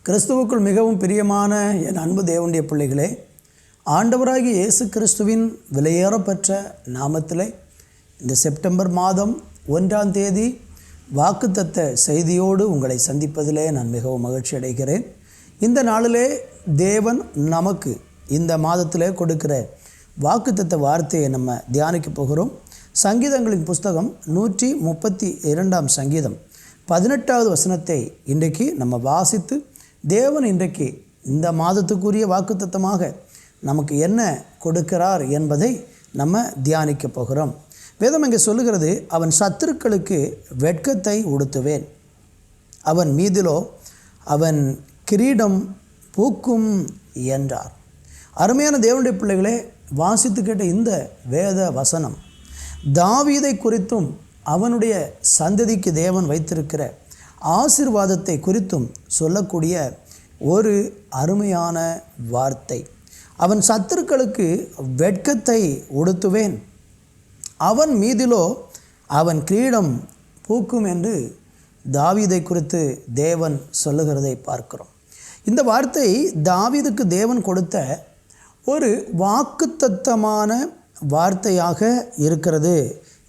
கிறிஸ்துவுக்குள் மிகவும் பிரியமான என் அன்பு தேவனுடைய பிள்ளைகளே, ஆண்டவராகிய இயேசு கிறிஸ்துவின் விலையேறப்பெற்ற நாமத்திலே இந்த செப்டம்பர் மாதம் 1ஆம் தேதி வாக்குத்தத்த செய்தியோடு உங்களை சந்திப்பதிலே நான் மிகவும் மகிழ்ச்சி அடைகிறேன். இந்த நாளிலே தேவன் நமக்கு இந்த மாதத்திலே கொடுக்கிற வாக்குத்தத்த வார்த்தையை நம்ம தியானிக்க போகிறோம். சங்கீதங்களின் புஸ்தகம் 132ஆம் சங்கீதம் 18வது வசனத்தை இன்றைக்கு நம்ம வாசித்து தேவன் இன்றைக்கு இந்த மாதத்துக்குரிய வாக்குத்தத்தமாக நமக்கு என்ன கொடுக்கிறார் என்பதை நம்ம தியானிக்க போகிறோம். வேதம் இங்கே சொல்லுகிறது, அவன் சத்துருக்களுக்கு வெட்கத்தை உடுத்துவேன், அவன் மீதிலோ அவன் கிரீடம் பூக்கும் என்றார். அருமையான தேவனுடைய பிள்ளைகளே, வாசித்து கேட்ட இந்த வேத வசனம் தாவீதை குறித்தும் அவனுடைய சந்ததிக்கு தேவன் வைத்திருக்கிற ஆசீர்வாதத்தை குறித்தும் சொல்லக்கூடிய ஒரு அருமையான வார்த்தை. அவன் சத்துருக்களுக்கு வெட்கத்தை உடுத்துவேன், அவன் மீதிலோ அவன் கிரீடம் பூக்கும் என்று தாவீதை குறித்து தேவன் சொல்லுகிறதை பார்க்கிறோம். இந்த வார்த்தை தாவீதுக்கு தேவன் கொடுத்த ஒரு வாக்குத்தத்தமான வார்த்தையாக இருக்கிறது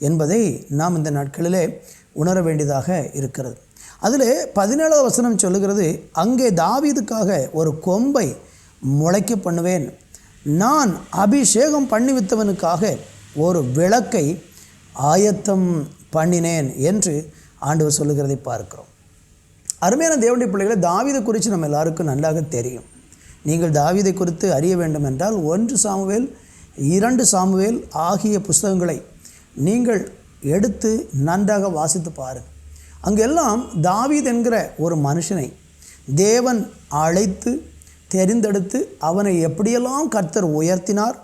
என்பதை நாம் இந்த நாட்களிலே உணர வேண்டியதாக இருக்கிறது. அதில் 17வது வசனம் சொல்லுகிறது, அங்கே தாவீதுக்காக ஒரு கொம்பை முளைக்க பண்ணுவேன், நான் அபிஷேகம் பண்ணிவித்தவனுக்காக ஒரு விளக்கை ஆயத்தம் பண்ணினேன் என்று ஆண்டவர் சொல்லுகிறதை பார்க்கிறோம். அருமையான தேவனுடைய பிள்ளைகளை, தாவீதை குறித்து நம்ம எல்லாருக்கும் நன்றாக தெரியும். நீங்கள் தாவீதை குறித்து அறிய வேண்டும் என்றால் 1 சாமுவேல் 2 சாமுவேல் ஆகிய புஸ்தகங்களை நீங்கள் எடுத்து நன்றாக வாசித்து பாருங்கள். அங்கெல்லாம் தாவீது என்கிற ஒரு மனுஷனை தேவன் அழைத்து தெரிந்தெடுத்து அவனை எப்படியெல்லாம் கர்த்தர் உயர்த்தினார்,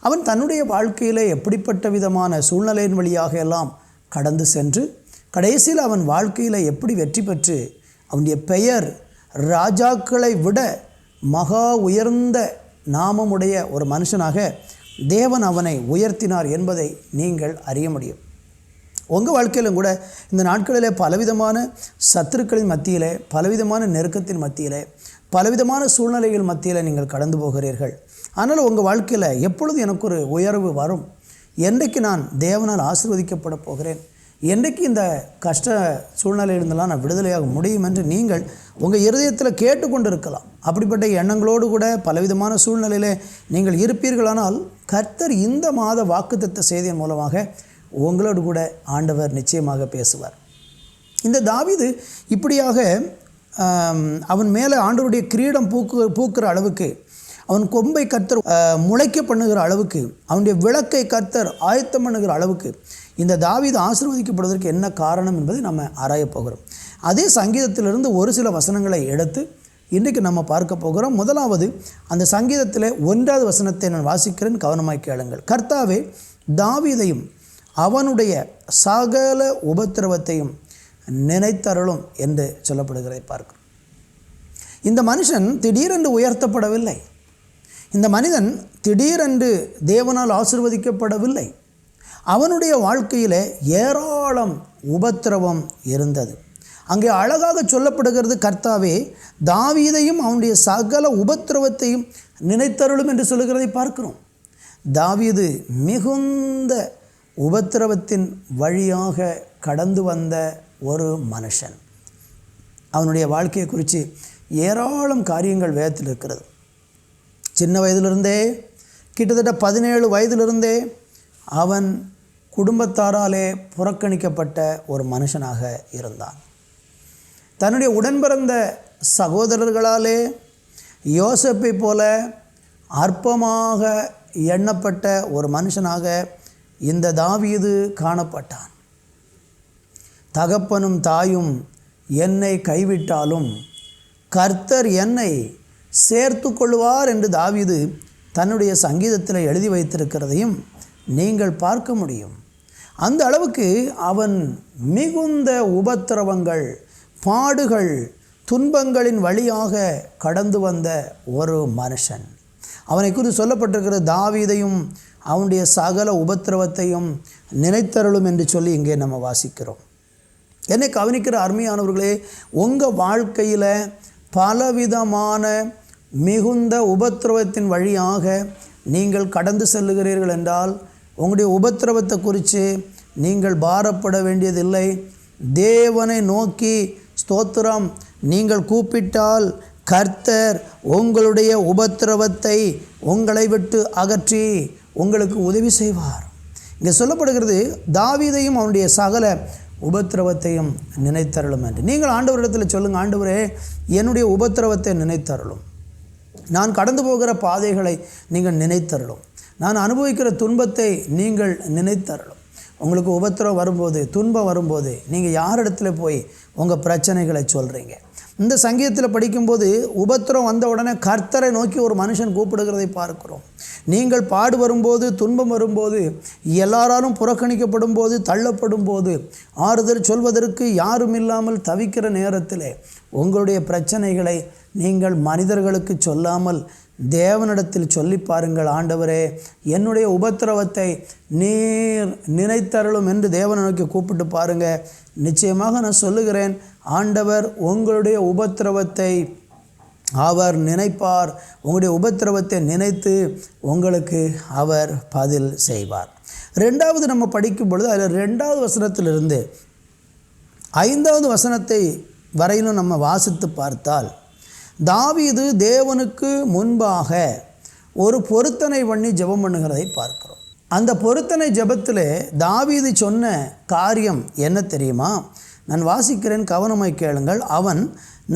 அவன் தன்னுடைய வாழ்க்கையில் எப்படிப்பட்ட விதமான சூழ்நிலையின் வழியாக எல்லாம் கடந்து சென்று கடைசியில் அவன் வாழ்க்கையில் எப்படி வெற்றி பெற்று அவனுடைய பெயர் ராஜாக்களை விட மகா உயர்ந்த நாமமுடைய ஒரு மனுஷனாக தேவன் அவனை உயர்த்தினார் என்பதை நீங்கள் அறிய முடியும். உங்கள் வாழ்க்கையிலும் கூட இந்த நாட்களில் பலவிதமான சத்துருக்களின் மத்தியில், பலவிதமான நெருக்கத்தின் மத்தியில், பலவிதமான சூழ்நிலைகள் மத்தியில் நீங்கள் கடந்து போகிறீர்கள். ஆனால் உங்கள் வாழ்க்கையில் எப்பொழுது எனக்கு ஒரு உயர்வு வரும், என்றைக்கு நான் தேவனால் ஆசீர்வதிக்கப்பட போகிறேன், என்றைக்கு இந்த கஷ்ட சூழ்நிலையிலிருந்தெல்லாம் நான் விடுதலையாக முடியும் என்று நீங்கள் உங்கள் இருதயத்தில் கேட்டுக்கொண்டு இருக்கலாம். அப்படிப்பட்ட எண்ணங்களோடு கூட பலவிதமான சூழ்நிலையில் நீங்கள் இருப்பீர்களானால் கர்த்தர் இந்த மாத வாக்குத்தத்த செய்தியின் மூலமாக உங்களோடு கூட ஆண்டவர் நிச்சயமாக பேசுவார். இந்த தாவீது இப்படியாக அவன் மேலே ஆண்டவருடைய கிரீடம் பூக்கிற அளவுக்கு, அவன் கொம்பை கர்த்தர் முளைக்க பண்ணுகிற அளவுக்கு, அவனுடைய விளக்கை கர்த்தர் ஆயத்தம் பண்ணுகிற அளவுக்கு இந்த தாவீது ஆசீர்வதிக்கப்படுவதற்கு என்ன காரணம் என்பதை நம்ம ஆராயப் போகிறோம். அதே சங்கீதத்திலிருந்து ஒரு சில வசனங்களை எடுத்து இன்றைக்கு நம்ம பார்க்க போகிறோம். முதலாவது அந்த சங்கீதத்தில் 1வது வசனத்தை நான் வாசிக்கிறேன், கவனமாய் கேளுங்கள். கர்த்தாவே, தாவீதையும் அவனுடைய சகல உபத்திரவத்தையும் நினைத்தருளும் என்று சொல்லப்படுகிறதை பார்க்கிறோம். இந்த மனுஷன் திடீரென்று உயர்த்தப்படவில்லை, இந்த மனிதன் திடீரென்று தேவனால் ஆசீர்வதிக்கப்படவில்லை. அவனுடைய வாழ்க்கையில் ஏராளம் உபத்திரவம் இருந்தது. அங்கே அழகாக சொல்லப்படுகிறது, கர்த்தாவே தாவீதையும் அவனுடைய சகல உபத்திரவத்தையும் நினைத்தருளும் என்று சொல்லுகிறதை பார்க்கிறோம். தாவீது மிகுந்த உபத்திரவத்தின் வழியாக கடந்து வந்த ஒரு மனுஷன். அவனுடைய வாழ்க்கையை குறித்து ஏராளம் காரியங்கள் வேதத்தில் இருக்கிறது. சின்ன வயதிலிருந்தே, கிட்டத்தட்ட 17 வயதிலிருந்தே அவன் குடும்பத்தாராலே புறக்கணிக்கப்பட்ட ஒரு மனுஷனாக இருந்தான். தன்னுடைய உடன்பிறந்த சகோதரர்களாலே யோசேப்பை போல அற்பமாக எண்ணப்பட்ட ஒரு மனுஷனாக இந்த தாவீது காணப்பட்டான். தகப்பனும் தாயும் என்னை கைவிட்டாலும் கர்த்தர் என்னை சேர்த்து கொள்வார் என்று தாவீது தன்னுடைய சங்கீதத்தில் எழுதி வைத்திருக்கிறதையும் நீங்கள் பார்க்க முடியும். அந்த அளவுக்கு அவன் மிகுந்த உபத்திரவங்கள், பாடுகள், துன்பங்களின் வழியாக கடந்து வந்த ஒரு மனுஷன். அவனை குறித்து சொல்லப்பட்டிருக்கிற தாவீதையும் அவனுடைய சகல உபத்திரவத்தையும் நினைத்தருளும் என்று சொல்லி இங்கே நம்ம வாசிக்கிறோம். என்னை கவனிக்கிற அருமையானவர்களே, உங்கள் வாழ்க்கையில் பலவிதமான மிகுந்த உபத்திரவத்தின் வழியாக நீங்கள் கடந்து செல்லுகிறீர்கள் என்றால் உங்களுடைய உபத்திரவத்தை குறித்து நீங்கள் பாரப்பட வேண்டியதில்லை. தேவனை நோக்கி ஸ்தோத்திரம், நீங்கள் கூப்பிட்டால் கர்த்தர் உங்களுடைய உபத்திரவத்தை உங்களை விட்டு அகற்றி உங்களுக்கு உதவி செய்வார். இங்கே சொல்லப்படுகிறது, தாவீதையும் அவனுடைய சகல உபத்திரவத்தையும் நினைத்தருளும் என்று. நீங்கள் ஆண்டவரிடத்தில் சொல்லுங்கள், ஆண்டவரே என்னுடைய உபத்திரவத்தை நினைத்தருளும், நான் கடந்து போகிற பாதைகளை நீங்கள் நினைத்தருளும், நான் அனுபவிக்கிற துன்பத்தை நீங்கள் நினைத்தருளும். உங்களுக்கு உபத்திரம் வரும்போது, துன்பம் வரும்போது நீங்கள் யாரிடத்துல போய் உங்கள் பிரச்சனைகளை சொல்கிறீங்க? இந்த சங்கீதத்தில் படிக்கும்போது உபத்திரம் வந்த உடனே கர்த்தரை நோக்கி ஒரு மனுஷன் கூப்பிடுகிறதை பார்க்கிறோம். நீங்கள் பாடு வரும்போது, துன்பம் வரும்போது, எல்லாராலும் புறக்கணிக்கப்படும் போது, தள்ளப்படும் போது, ஆறுதல் சொல்வதற்கு யாரும் இல்லாமல் தவிக்கிற நேரத்தில் உங்களுடைய பிரச்சனைகளை நீங்கள் மனிதர்களுக்கு சொல்லாமல் தேவனிடத்தில் சொல்லி பாருங்கள். ஆண்டவரே என்னுடைய உபத்திரவத்தை நீர் நினைத்தருளும் என்று தேவனை நோக்கி கூப்பிட்டு பாருங்கள். நிச்சயமாக நான் சொல்லுகிறேன், ஆண்டவர் உங்களுடைய உபத்திரவத்தை அவர் நினைப்பார். உங்களுடைய உபத்திரவத்தை நினைத்து உங்களுக்கு அவர் பதில் செய்வார். ரெண்டாவது நம்ம படிக்கும் பொழுது அதில் 2வது வசனத்திலிருந்து 5வது வசனத்தை வரையிலும் நம்ம வாசித்து பார்த்தால், தாவீது தேவனுக்கு முன்பாக ஒரு பொருத்தனை பண்ணி ஜெபம் பண்ணுகிறதை பார்க்கிறோம். அந்த பொருத்தனை ஜெபத்தில் தாவீது சொன்ன காரியம் என்ன தெரியுமா? நான் வாசிக்கிறேன், கவனமாய் கேளுங்கள். அவன்,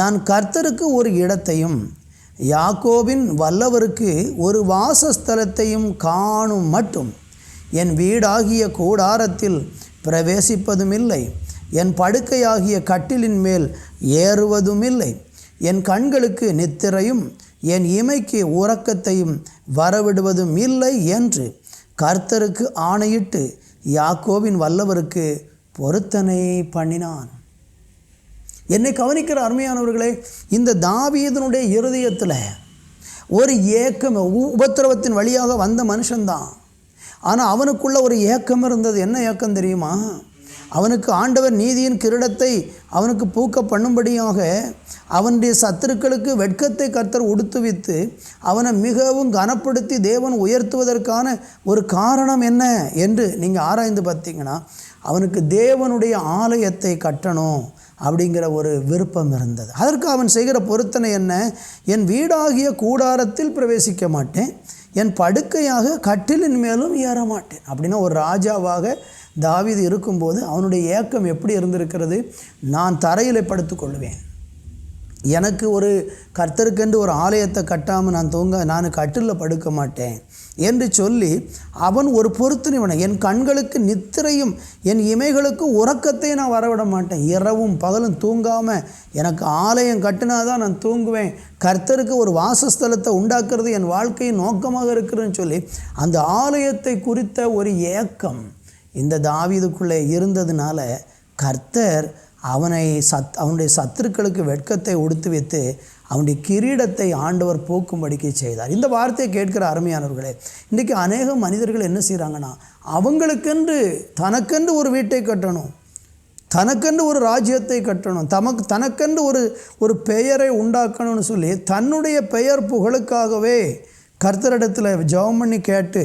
நான் கர்த்தருக்கு ஒரு இடத்தையும் யாக்கோபின் வல்லவருக்கு ஒரு வாசஸ்தலத்தையும் காணும் மட்டும் என் வீடாகிய கூடாரத்தில் பிரவேசிப்பதுமில்லை, என் படுக்கையாகிய கட்டிலின் மேல் ஏறுவதுமில்லை, என் கண்களுக்கு நித்திரையும் என் இமைக்கு உறக்கத்தையும் வரவிடுவதும் இல்லை என்று கர்த்தருக்கு ஆணையிட்டு யாக்கோபின் வல்லவருக்கு பொருத்தனை பண்ணினான். என்னை கவனிக்கிற அருமையானவர்களே, இந்த தாவீதனுடைய இருதயத்தில் ஒரு ஏக்கம், உபத்திரவத்தின் வழியாக வந்த மனுஷன்தான். ஆனால் அவனுக்குள்ள ஒரு ஏக்கம் இருந்தது. என்ன ஏக்கம் தெரியுமா? அவனுக்கு ஆண்டவர் நீதியின் கிரீடத்தை அவனுக்கு பூக்க பண்ணும்படியாக அவனுடைய சத்துருக்களுக்கு வெட்கத்தை கர்த்தர் உடுத்துவித்து அவனை மிகவும் கனப்படுத்தி தேவன் உயர்த்துவதற்கான ஒரு காரணம் என்ன என்று நீங்கள் ஆராய்ந்து பார்த்தீங்கன்னா, அவனுக்கு தேவனுடைய ஆலயத்தை கட்டணும் அப்படிங்கிற ஒரு விருப்பம் இருந்தது. அதற்கு அவன் செய்கிற பொருத்தனை என்ன? என் வீடாகிய கூடாரத்தில் பிரவேசிக்க மாட்டேன், என் படுக்கையாக கட்டிலின் மேலும் ஏற மாட்டேன். அப்படின்னா ஒரு ராஜாவாக தாவீது இருக்கும்போது அவனுடைய ஏக்கம் எப்படி இருந்திருக்கிறது? நான் தரையில் படுத்துக்கொள்வேன், எனக்கு ஒரு கர்த்தருக்கென்று ஒரு ஆலயத்தை கட்டாமல் நான் கட்டிலில் படுக்க மாட்டேன் என்று சொல்லி அவன் ஒரு பொருத்தனை, என் கண்களுக்கு நித்திரையும் என் இமைகளுக்கு உறக்கத்தை நான் வரவிட மாட்டேன், இரவும் பகலும் தூங்காமல் எனக்கு ஆலயம் கட்டினாதான் நான் தூங்குவேன், கர்த்தருக்கு ஒரு வாசஸ்தலத்தை உண்டாக்குறது என் வாழ்க்கையின் நோக்கமாக இருக்கிறதுன்னு சொல்லி அந்த ஆலயத்தை குறித்த ஒரு ஏக்கம் இந்த தாவீதுக்குள்ளே இருந்ததுனால கர்த்தர் அவனுடைய சத்துருக்களுக்கு வெட்கத்தை உடுத்து வைத்து அவனுடைய கிரீடத்தை ஆண்டவர் போக்கும்படிக்கு செய்தார். இந்த வார்த்தையை கேட்கிற அருமையானவர்களே, இன்றைக்கி அநேக மனிதர்கள் என்ன செய்கிறாங்கன்னா, அவங்களுக்கென்று தனக்கென்று ஒரு வீட்டை கட்டணும், தனக்கென்று ஒரு ராஜ்யத்தை கட்டணும், தனக்கென்று ஒரு பெயரை உண்டாக்கணும்னு சொல்லி தன்னுடைய பெயர் புகழுக்காகவே கர்த்தரிடத்தில் ஜெபம் பண்ணி கேட்டு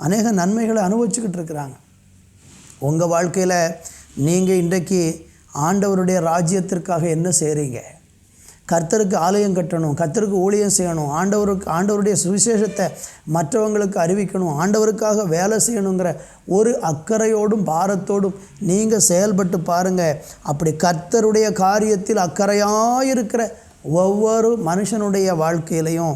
அநேக நன்மைகளை அனுபவிச்சுக்கிட்டு இருக்கிறாங்க. உங்கள் வாழ்க்கையில் நீங்கள் இன்றைக்கு ஆண்டவருடைய ராஜ்யத்திற்காக என்ன செய்கிறீங்க? கர்த்தருக்கு ஆலயம் கட்டணும், கர்த்தருக்கு ஊழியம் செய்யணும், ஆண்டவருடைய சுவிசேஷத்தை மற்றவங்களுக்கு அறிவிக்கணும், ஆண்டவருக்காக வேலை செய்யணுங்கிற ஒரு அக்கறையோடும் பாரத்தோடும் நீங்கள் செயல்பட்டு பாருங்கள். அப்படி கர்த்தருடைய காரியத்தில் அக்கறையாயிருக்கிற ஒவ்வொரு மனுஷனுடைய வாழ்க்கையிலையும்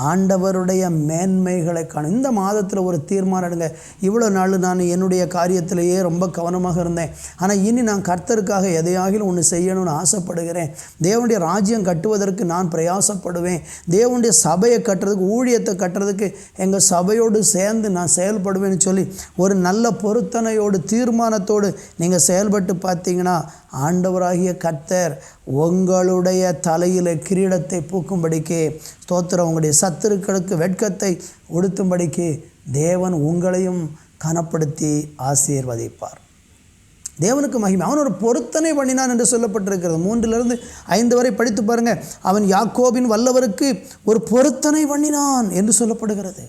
ஆண்டவருடைய மேன்மைகளை காணும். இந்த மாதத்தில் ஒரு தீர்மானம் எடுங்க. இவ்வளோ நாள் நான் என்னுடைய காரியத்திலேயே ரொம்ப கவனமாக இருந்தேன், ஆனால் இனி நான் கர்த்தருக்காக எதையாகிலும் ஒன்று செய்யணும்னு ஆசைப்படுகிறேன், தேவனுடைய ராஜ்யம் கட்டுவதற்கு நான் பிரயாசப்படுவேன், தேவனுடைய சபையை கட்டுறதுக்கு, ஊழியத்தை கட்டுறதுக்கு எங்கள் சபையோடு சேர்ந்து நான் செயல்படுவேன்னு சொல்லி ஒரு நல்ல பொருத்தனையோடு தீர்மானத்தோடு நீங்கள் செயல்பட்டு பார்த்தீங்கன்னா ஆண்டவராகிய கர்த்தர் உங்களுடைய தலையில் கிரீடத்தை பூக்கும்படிக்கு ஸ்தோத்திரம், உங்களுடைய சத்துருக்களுக்கு வெட்கத்தை உடுத்தும்படிக்கு தேவன் உங்களையும் கனப்படுத்தி ஆசீர்வதிப்பார். தேவனுக்கு மகிமை. அவன் ஒரு பொருத்தனை பண்ணினான் என்று சொல்லப்பட்டிருக்கிறது. 3-5 வரை படித்து பாருங்கள். அவன் யாக்கோபின் வல்லவருக்கு ஒரு பொருத்தனை பண்ணினான் என்று சொல்லப்படுகிறது.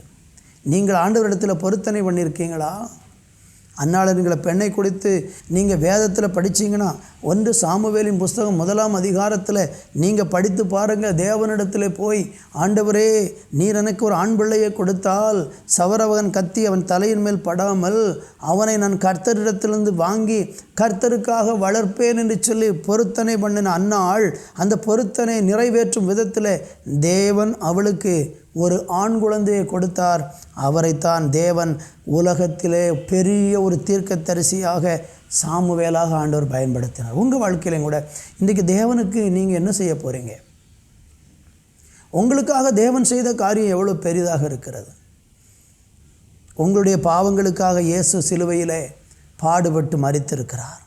நீங்கள் ஆண்டவரிடத்தில் பொருத்தனை பண்ணியிருக்கீங்களா? அன்னாளருங்கிற பெண்ணை குறித்து நீங்கள் வேதத்தில் படித்தீங்கன்னா 1 சாமுவேலின் புஸ்தகம் 1ஆம் அதிகாரத்தில் நீங்கள் படித்து பாருங்கள். தேவனிடத்தில் போய், ஆண்டவரே, நீர் எனக்கு ஒரு ஆண் பிள்ளையை கொடுத்தால் சவரவகன் கத்தி அவன் தலையின் மேல் படாமல் அவனை நான் கர்த்தரிடத்திலிருந்து வாங்கி கர்த்தருக்காக வளர்ப்பேன் என்று சொல்லி பொருத்தனை பண்ணின அன்னாள், அந்த பொருத்தனை நிறைவேற்றும் விதத்தில் தேவன் அவளுக்கு ஒரு ஆண் குழந்தையை கொடுத்தார். அவரைத்தான் தேவன் உலகத்திலே பெரிய ஒரு தீர்க்கதரிசியாக சாமுவேலாக ஆண்டவர் பயன்படுத்தினார். உங்கள் வாழ்க்கையிலையும் கூட இன்றைக்கி தேவனுக்கு நீங்கள் என்ன செய்ய போகிறீங்க? உங்களுக்காக தேவன் செய்த காரியம் எவ்வளோ பெரிதாக இருக்கிறது. உங்களுடைய பாவங்களுக்காக இயேசு சிலுவையிலே பாடுபட்டு மரித்திருக்கிறார்,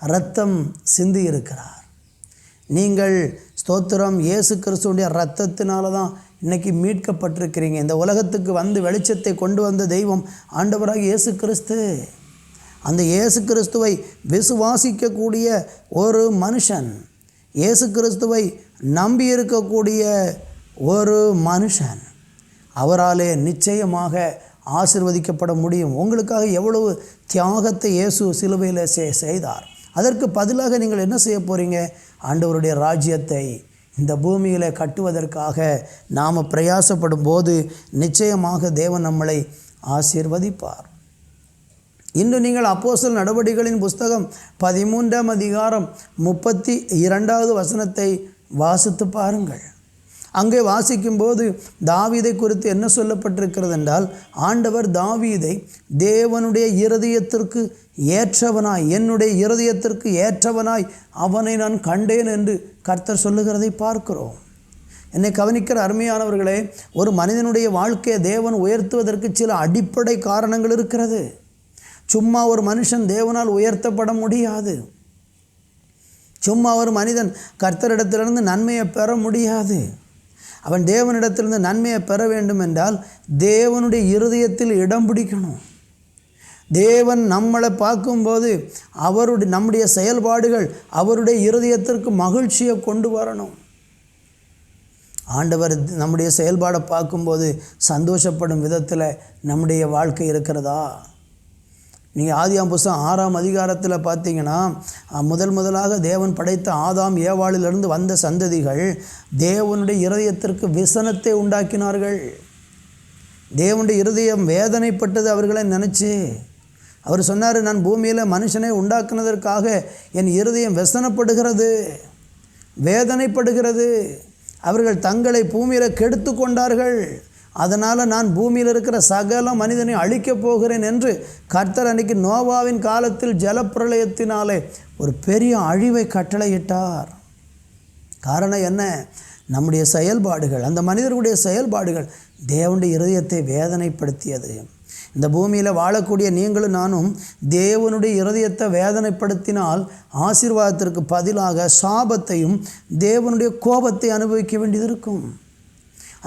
இரத்தம் சிந்தி இருக்கிறார். நீங்கள் ஸ்தோத்திரம், இயேசு கிறிஸ்துவுடைய இரத்தத்தினால தான் இன்றைக்கி மீட்கப்பட்டிருக்கிறீங்க. இந்த உலகத்துக்கு வந்து வெளிச்சத்தை கொண்டு வந்த தெய்வம் ஆண்டவராக இயேசு கிறிஸ்து. அந்த இயேசு கிறிஸ்துவை விசுவாசிக்கக்கூடிய ஒரு மனுஷன், இயேசு கிறிஸ்துவை நம்பி இருக்கக்கூடிய ஒரு மனுஷன், அவராலே நிச்சயமாக ஆசீர்வதிக்கப்பட முடியும். உங்களுக்காக எவ்வளவு தியாகத்தை இயேசு சிலுவையில் செய்தார். அதற்கு பதிலாக நீங்கள் என்ன செய்ய போகிறீங்க? ஆண்டவருடைய ராஜ்யத்தை இந்த பூமியில் கட்டுவதற்காக நாம் பிரயாசப்படும் போது நிச்சயமாக தேவன் நம்மளை ஆசீர்வதிப்பார். இன்று நீங்கள் அப்போஸ்தலர் நடவடிக்கைகளின் புஸ்தகம் 13ஆம் அதிகாரம் 32வது வசனத்தை வாசித்து பாருங்கள். அங்கே வாசிக்கும்போது தாவீதை குறித்து என்ன சொல்லப்பட்டிருக்கிறது என்றால், ஆண்டவர் தாவீதை தேவனுடைய இருதயத்திற்கு ஏற்றவனாய், என்னுடைய இருதயத்திற்கு ஏற்றவனாய் அவனை நான் கண்டேன் என்று கர்த்தர் சொல்லுகிறதை பார்க்கிறோம். என்னை கவனிக்கிற அருமையானவர்களே, ஒரு மனிதனுடைய வாழ்க்கையை தேவன் உயர்த்துவதற்கு சில அடிப்படை காரணங்கள் இருக்கிறது. சும்மா ஒரு மனுஷன் தேவனால் உயர்த்தப்பட முடியாது. சும்மா ஒரு மனிதன் கர்த்தரிடத்திலிருந்து நன்மையை பெற முடியாது. அவன் தேவனிடத்திலிருந்து நன்மையை பெற வேண்டும் என்றால் தேவனுடைய இருதயத்தில் இடம் பிடிக்கணும். தேவன் நம்மளை பார்க்கும்போது நம்முடைய செயல்பாடுகள் அவருடைய இருதயத்திற்கு மகிழ்ச்சியை கொண்டு வரணும். ஆண்டவர் நம்முடைய செயல்பாடை பார்க்கும்போது சந்தோஷப்படும் விதத்தில் நம்முடைய வாழ்க்கை இருக்கிறதா? நீங்கள் ஆதியாம் புஸ்தகம் 6ஆம் அதிகாரத்தில் பார்த்தீங்கன்னா, முதலாக தேவன் படைத்த ஆதாம் ஏவாளிலிருந்து வந்த சந்ததிகள் தேவனுடைய இருதயத்திற்கு விசனத்தை உண்டாக்கினார்கள். தேவனுடைய இருதயம் வேதனைப்பட்டது அவர்களை நினச்சி. அவர் சொன்னார், நான் பூமியில் மனுஷனை உண்டாக்குனதற்காக என் இருதயம் விசனப்படுகிறது, வேதனைப்படுகிறது. அவர்கள் தங்களை பூமியில் கெடுத்து கொண்டார்கள். அதனால் நான் பூமியில் இருக்கிற சகல மனிதனை அழிக்கப் போகிறேன் என்று கர்த்தர் அன்றைக்கி நோவாவின் காலத்தில் ஜலப்பிரளயத்தினாலே ஒரு பெரிய அழிவை கட்டளையிட்டார். காரணம் என்ன? நம்முடைய செயல்பாடுகள், அந்த மனிதர்களுடைய செயல்பாடுகள் தேவனுடைய இருதயத்தை வேதனைப்படுத்தியது. இந்த பூமியில் வாழக்கூடிய நீங்களும் நானும் தேவனுடைய இருதயத்தை வேதனைப்படுத்தினால் ஆசீர்வாதத்திற்கு பதிலாக சாபத்தையும் தேவனுடைய கோபத்தை அனுபவிக்க வேண்டியது இருக்கும்.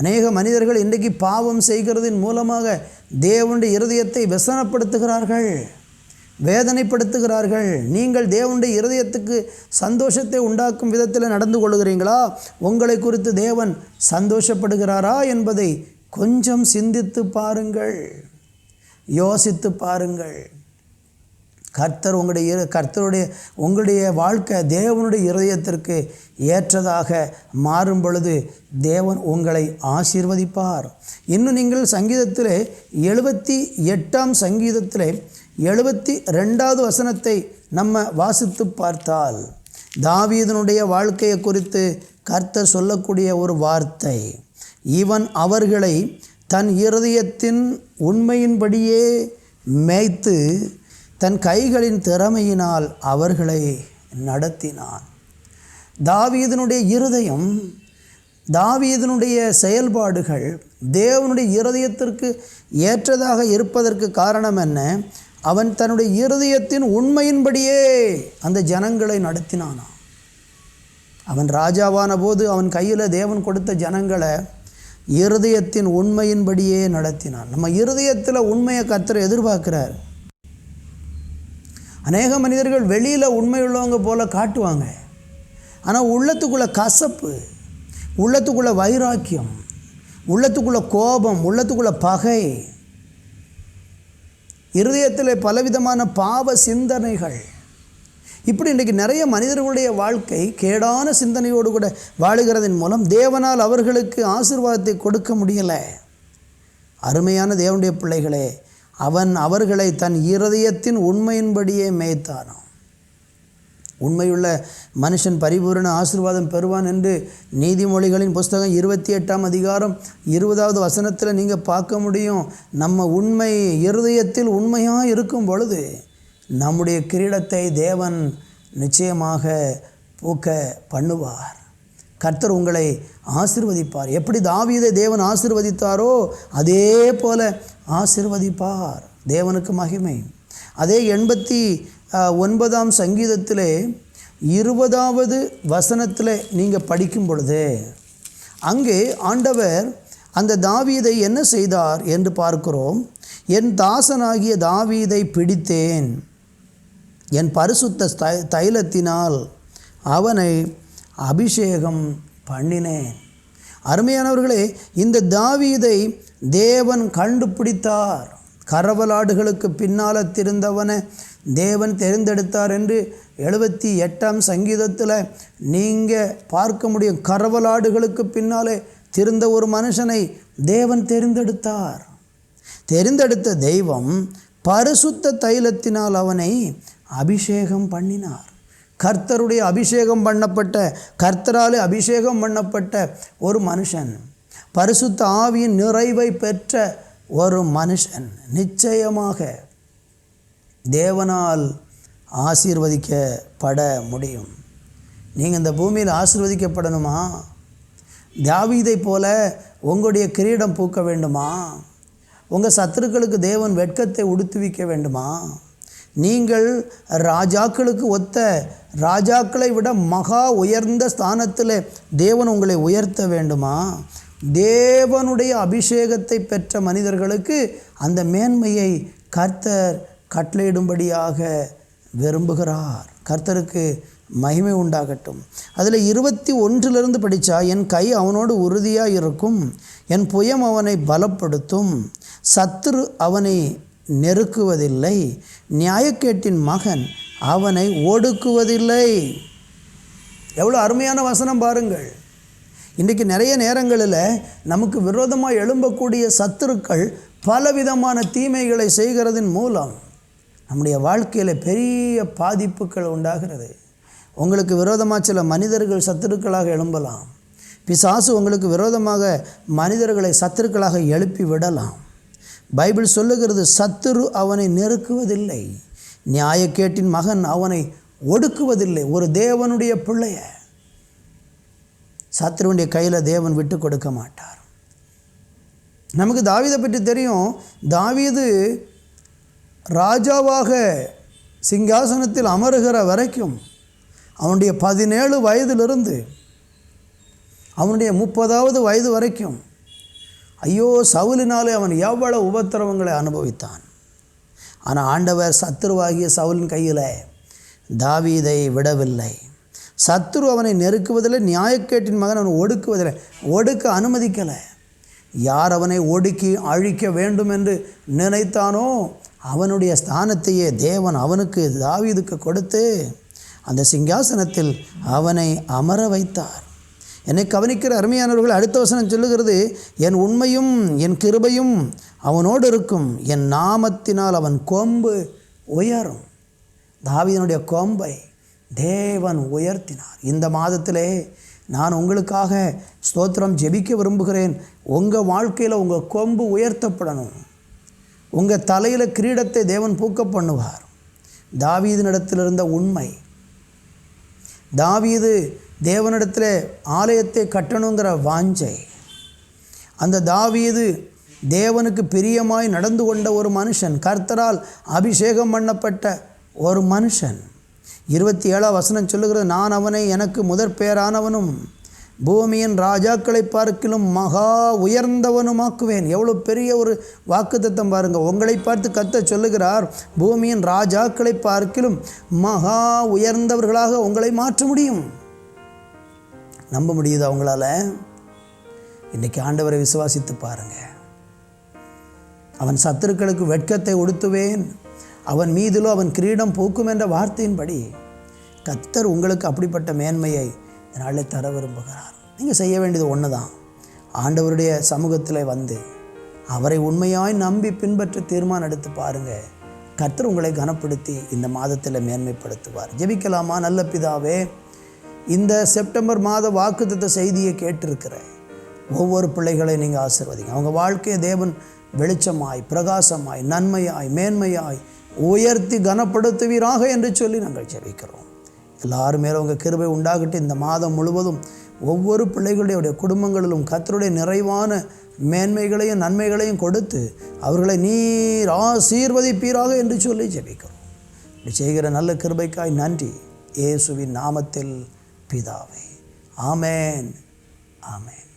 அநேக மனிதர்கள் இன்றைக்கு பாவம் செய்கிறதின் மூலமாக தேவனுடைய இருதயத்தை விசனப்படுத்துகிறார்கள், வேதனைப்படுத்துகிறார்கள். நீங்கள் தேவனுடைய இருதயத்துக்கு சந்தோஷத்தை உண்டாக்கும் விதத்தில் நடந்து கொள்கிறீங்களா? உங்களை குறித்து தேவன் சந்தோஷப்படுகிறாரா என்பதை கொஞ்சம் சிந்தித்து பாருங்கள், யோசித்து பாருங்கள். உங்களுடைய வாழ்க்கை தேவனுடைய இருதயத்திற்கு ஏற்றதாக மாறும் பொழுது தேவன் உங்களை ஆசீர்வதிப்பார். இன்னும் நீங்கள் சங்கீதத்திலே 78ஆம் சங்கீதத்திலே 72வது வசனத்தை நம்ம வாசித்து பார்த்தால், தாவீதனுடைய வாழ்க்கையை குறித்து கர்த்தர் சொல்லக்கூடிய ஒரு வார்த்தை, இவன் அவர்களை தன் இருதயத்தின் உண்மையின்படியே மேய்த்து தன் கைகளின் திறமையினால் அவர்களை நடத்தினான். தாவீதனுடைய இருதயம், தாவீதனுடைய செயல்பாடுகள் தேவனுடைய இருதயத்திற்கு ஏற்றதாக இருப்பதற்கு காரணம் என்ன? அவன் தன்னுடைய இருதயத்தின் உண்மையின்படியே அந்த ஜனங்களை நடத்தினானா. அவன் ராஜாவான போது அவன் கையில் தேவன் கொடுத்த ஜனங்களை இருதயத்தின் உண்மையின்படியே நடத்தினான். நம்ம இருதயத்தில் உண்மையை கர்த்தர் எதிர்பார்க்கிறார். அநேக மனிதர்கள் வெளியில் உண்மை உள்ளவங்க போல காட்டுவாங்க, ஆனால் உள்ளத்துக்குள்ள கசப்பு, உள்ளத்துக்குள்ள வைராக்கியம், உள்ளத்துக்குள்ள கோபம், உள்ளத்துக்குள்ள பகை, இருதயத்தில் பலவிதமான பாவ சிந்தனைகள், இப்படி இன்றைக்கு நிறைய மனிதர்களுடைய வாழ்க்கை கேடான சிந்தனையோடு கூட வாழுகிறதன் மூலம் தேவனால் அவர்களுக்கு ஆசீர்வாதத்தை கொடுக்க முடியலை. அருமையான தேவனுடைய பிள்ளைகளே, அவன் அவர்களை தன் இருதயத்தின் உண்மையின்படியே மேய்த்தானாம். உண்மையுள்ள மனுஷன் பரிபூரண ஆசீர்வாதம் பெறுவான் என்று நீதிமொழிகளின் புஸ்தகம் 28ஆம் அதிகாரம் 20வது வசனத்தில் நீங்கள் பார்க்க முடியும். நம்ம உண்மை இருதயத்தில் உண்மையாக இருக்கும் பொழுது நம்முடைய கிரீடத்தை தேவன் நிச்சயமாக பூக்க பண்ணுவார். கர்த்தர் உங்களை ஆசீர்வதிப்பார். எப்படி தாவீதை தேவன் ஆசீர்வதித்தாரோ அதே போல ஆசீர்வதிப்பார். தேவனுக்கு மகிமை. அதே 89ஆம் சங்கீதத்திலே 20வது வசனத்தில் நீங்கள் படிக்கும் பொழுது அங்கே ஆண்டவர் அந்த தாவீதை என்ன செய்தார் என்று பார்க்கிறோம். என் தாசனாகிய தாவீதை பிடித்தேன், என் பரிசுத்த தைலத்தினால் அவனை அபிஷேகம் பண்ணினேன். அருமையானவர்களே, இந்த தாவீதை தேவன் கண்டுபிடித்தார். கரவலாடுகளுக்கு பின்னால் திரிந்தவனை தேவன் தெரிந்தெடுத்தார் என்று 78ஆம் சங்கீதத்தில் நீங்கள் பார்க்க முடியும். கரவலாடுகளுக்கு பின்னாலே திரிந்த ஒரு மனுஷனை தேவன் தெரிந்தெடுத்தார். தெரிந்தெடுத்த தெய்வம் பரிசுத்த தைலத்தினால் அவனை அபிஷேகம் பண்ணினார். கர்த்தருடைய அபிஷேகம் பண்ணப்பட்ட, கர்த்தராலே அபிஷேகம் பண்ணப்பட்ட ஒரு மனுஷன், பரிசுத்த ஆவியின் நிறைவை பெற்ற ஒரு மனுஷன் நிச்சயமாக தேவனால் ஆசீர்வதிக்கப்பட முடியும். நீங்கள் இந்த பூமியில் ஆசீர்வதிக்கப்படணுமா? தாவீதை போல உங்களுடைய கிரீடம் பூக்க வேண்டுமா? உங்கள் சத்துருக்களுக்கு தேவன் வெட்கத்தை உடுத்துவிக்க வேண்டுமா? நீங்கள் ராஜாக்களுக்கு ஒத்த, ராஜாக்களை விட மகா உயர்ந்த ஸ்தானத்தில் தேவன் உங்களை உயர்த்த வேண்டுமா? தேவனுடைய அபிஷேகத்தை பெற்ற மனிதர்களுக்கு அந்த மேன்மையை கர்த்தர் கட்டளையிடும்படியாக விரும்புகிறார். கர்த்தருக்கு மகிமை உண்டாகட்டும். அதில் 21 படித்தா, என் கை அவனோடு உறுதியாக இருக்கும், என் புயம் அவனை பலப்படுத்தும், சத்துரு அவனை நெருக்குவதில்லை, நியாயக்கேட்டின் மகன் அவனை ஒடுக்குவதில்லை. எவ்வளோ அருமையான வசனம் பாருங்கள். இன்றைக்கு நிறைய நேரங்களில் நமக்கு விரோதமாக எழும்பக்கூடிய சத்துருக்கள் பலவிதமான தீமைகளை செய்கிறதன் மூலம் நம்முடைய வாழ்க்கையில் பெரிய பாதிப்புகள் உண்டாகிறது. உங்களுக்கு விரோதமாக சில மனிதர்கள் சத்துருக்களாக எழும்பலாம். பிசாசு உங்களுக்கு விரோதமாக மனிதர்களை சத்துருக்களாக எழுப்பி விடலாம். பைபிள் சொல்லுகிறது, சத்துரு அவனை நெருக்குவதில்லை, நியாயக்கேட்டின் மகன் அவனை ஒடுக்குவதில்லை. ஒரு தேவனுடைய பிள்ளைய சத்துருவுடைய கையில் தேவன் விட்டு கொடுக்க மாட்டார். நமக்கு தாவீதை பற்றி தெரியும். தாவீது ராஜாவாக சிங்காசனத்தில் அமருகிற வரைக்கும் அவனுடைய 17 வயதிலிருந்து அவனுடைய 30வது வயது வரைக்கும் ஐயோ சவுலினாலே அவன் எவ்வளவு உபத்திரவங்களை அனுபவித்தான். ஆனால் ஆண்டவர் சத்துருவாகிய சவுலின் கையில் தாவீதை விடவில்லை. சத்துரு அவனை நெருக்குவதில்லை, நியாயக்கேட்டின் மகன் அவனை ஒடுக்குவதில்லை, ஒடுக்க அனுமதிக்கலை. யார் அவனை ஒடுக்கி அழிக்க வேண்டும் என்று நினைத்தானோ அவனுடைய ஸ்தானத்தையே தேவன் அவனுக்கு, தாவீதுக்கு கொடுத்து அந்த சிங்காசனத்தில் அவனை அமர வைத்தார். என்னை கவனிக்கிற அருமையானவர்கள், அடுத்த வசனம் சொல்லுகிறது, என் உண்மையும் என் கிருபையும் அவனோடு இருக்கும், என் நாமத்தினால் அவன் கொம்பு உயரும். தாவீதுனுடைய கொம்பை தேவன் உயர்த்தினார். இந்த மாதத்திலே நான் உங்களுக்காக ஸ்தோத்திரம் ஜெபிக்க விரும்புகிறேன். உங்கள் வாழ்க்கையில் உங்கள் கொம்பு உயர்த்தப்படணும். உங்கள் தலையில் கிரீடத்தை தேவன் பூக்க பண்ணுவார். தாவீதினிடத்தில் இருந்த உண்மை, தாவீது தேவனிடத்தில் ஆலயத்தை கட்டணுங்கிற வாஞ்சை, அந்த தாவீது தேவனுக்கு பிரியமாய் நடந்து கொண்ட ஒரு மனுஷன், கர்த்தரால் அபிஷேகம் பண்ணப்பட்ட ஒரு மனுஷன். 27ஆம் வசனம் சொல்லுகிறது, நான் அவனை எனக்கு முதற் பேரானவனும் பூமியின் ராஜாக்களை பார்க்கிலும் மகா உயர்ந்தவனுமாக்குவேன். எவ்வளோ பெரிய ஒரு வாக்குத்தத்தம் பாருங்கள். உங்களை பார்த்து கர்த்தர் சொல்லுகிறார், பூமியின் ராஜாக்களை பார்க்கிலும் மகா உயர்ந்தவர்களாக உங்களை மாற்ற முடியும். நம்ப முடியுது அவங்களால? இன்றைக்கி ஆண்டவரை விசுவாசித்து பாருங்கள். அவன் சத்துருக்களுக்கு வெட்கத்தை உடுத்துவேன், அவன் மீதிலோ அவன் கிரீடம் பூக்கும் என்ற வார்த்தையின்படி கர்த்தர் உங்களுக்கு அப்படிப்பட்ட மேன்மையை இதனாலே தர விரும்புகிறார். நீங்கள் செய்ய வேண்டியது ஒன்று தான். ஆண்டவருடைய சமூகத்தில் வந்து அவரை உண்மையாய் நம்பி பின்பற்ற தீர்மானம் எடுத்து பாருங்கள். கர்த்தர் உங்களை கனப்படுத்தி இந்த மாதத்தில் மேன்மைப்படுத்துவார். ஜெபிக்கலாமா? நல்ல பிதாவே, இந்த செப்டம்பர் மாத வாக்குத்தத்த செய்தியை கேட்டிருக்கிற ஒவ்வொரு பிள்ளைகளை நீங்கள் ஆசீர்வதிங்க. அவங்க வாழ்க்கையை தேவன் வெளிச்சமாய், பிரகாசமாய், நன்மையாய், மேன்மையாய் உயர்த்தி கனப்படுத்துவீராக என்று சொல்லி நாங்கள் ஜெபிக்கிறோம். எல்லாரும் மேலே உங்கள் கிருபை உண்டாகட்டு. இந்த மாதம் முழுவதும் ஒவ்வொரு பிள்ளைகளுடைய குடும்பங்களிலும் கர்த்தருடைய நிறைவான மேன்மைகளையும் நன்மைகளையும் கொடுத்து அவர்களை நீர் ஆசீர்வதிப்பீராக என்று சொல்லி ஜெபிக்கிறோம். இப்படி செய்கிற நல்ல கிருபைக்காய் நன்றி. இயேசுவின் நாமத்தில் பிதாவே, ஆமேன், ஆமேன்.